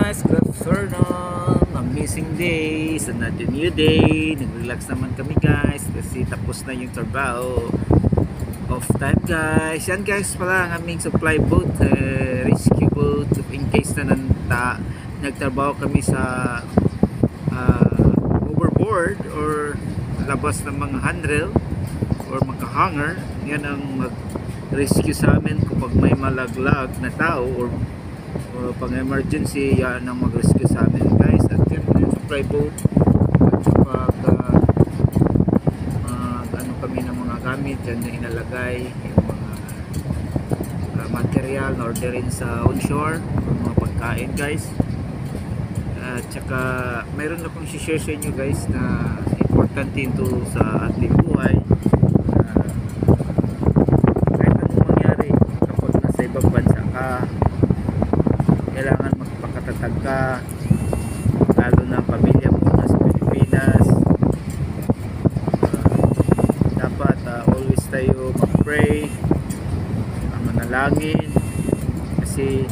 guys, good afternoon. Amazing day, it's another new day. Nag-relax naman kami guys kasi tapos na yung trabaho. Off time guys. Yan guys pala ang aming supply boat, rescue boat in case na nagtrabaho kami sa overboard or labas ng mga handrail or makahanger. Yan ang mag-rescue sa amin kapag may malaglag na tao or pang emergency. Yan ang mag-rescue sa amin guys. At yan yung supply boat at kapag ano kami ng mga gamit yan na inalagay yung mga material na orderin sa onshore or mga pagkain guys. At saka mayroon akong share sa inyo guys na importante ito sa ating buhay. Kahit anong mangyari kapag nasa ibang bansa ka, kailangan magpakatatag ka, lalo na pamilya mo nasa Pilipinas. Dapat always tayo mag-pray, manalangin, kasi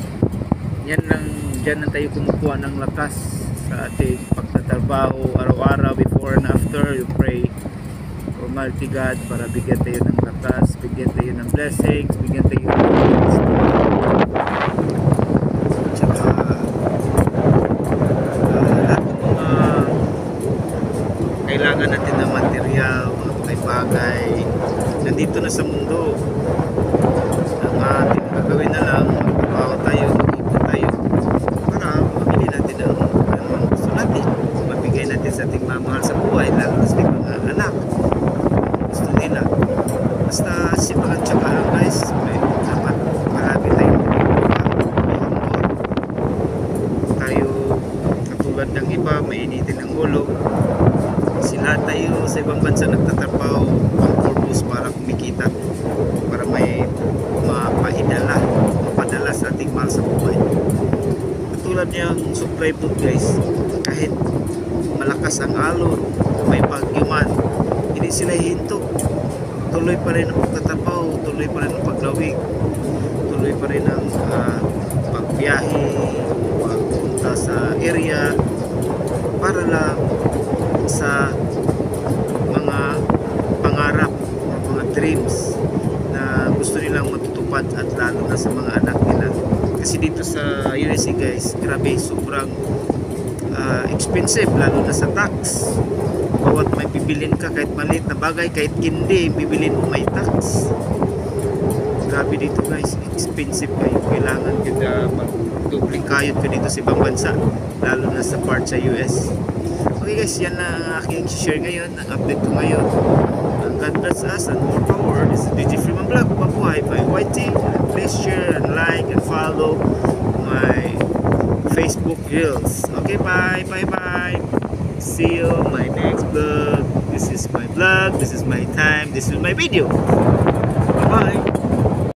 yan lang, dyan na tayo kumukuha ng lakas sa ating pagtatrabaho araw-araw. Before and after you pray, Almighty God, para bigyan tayo ng lakas, bigyan tayo ng blessings, bigyan tayo ng kailangan natin ng material, mga bagay nandito na sa mundo. Ang ating gagawin na lang, magtrabaho tayo, mag-ipon tayo para mabili natin ang gusto natin, mabigay natin sa ating mamahal sa buhay, lalo na sa ating mga anak gusto nila. Basta sipagan tsaka lang guys, dapat marami tayong tayo katulad ng iba, mainitin ang ulo. Sila tayo sa ibang bansa nagtatrabaho ang purpose para kumikita, para may mapadala sa ating mahal sa buhay. Katulad niyang supply boat guys, kahit malakas ang alon, may bagyo man, hindi sila hinto. Tuloy pa rin ang pagtatrabaho, tuloy pa rin ang paglawig, tuloy pa rin ang pagbiyahe, pagpunta sa area para lang sa mga pangarap, mga dreams na gusto nilang matutupad, at lalo na sa mga anak nila. Kasi dito sa USA guys, grabe, sobrang expensive, lalo na sa tax. Bawat may bibilin ka, kahit maliit na bagay, kahit kindi, bibilin mo may tax. Grabe dito guys, expensive kayo. Kailangan kita mag-dubling kayod ka dito sa ibang bansa, lalo na sa part sa US. Okay guys, yan na ang aking share ngayon, ang update ko ngayon. God bless us and more power. This is DJ Freeman Vlog, mabuhay by YT. Please share and like and follow my Facebook reels. Okay, bye bye. See you on my next vlog. This is my vlog, this is my time, this is my video. Bye bye.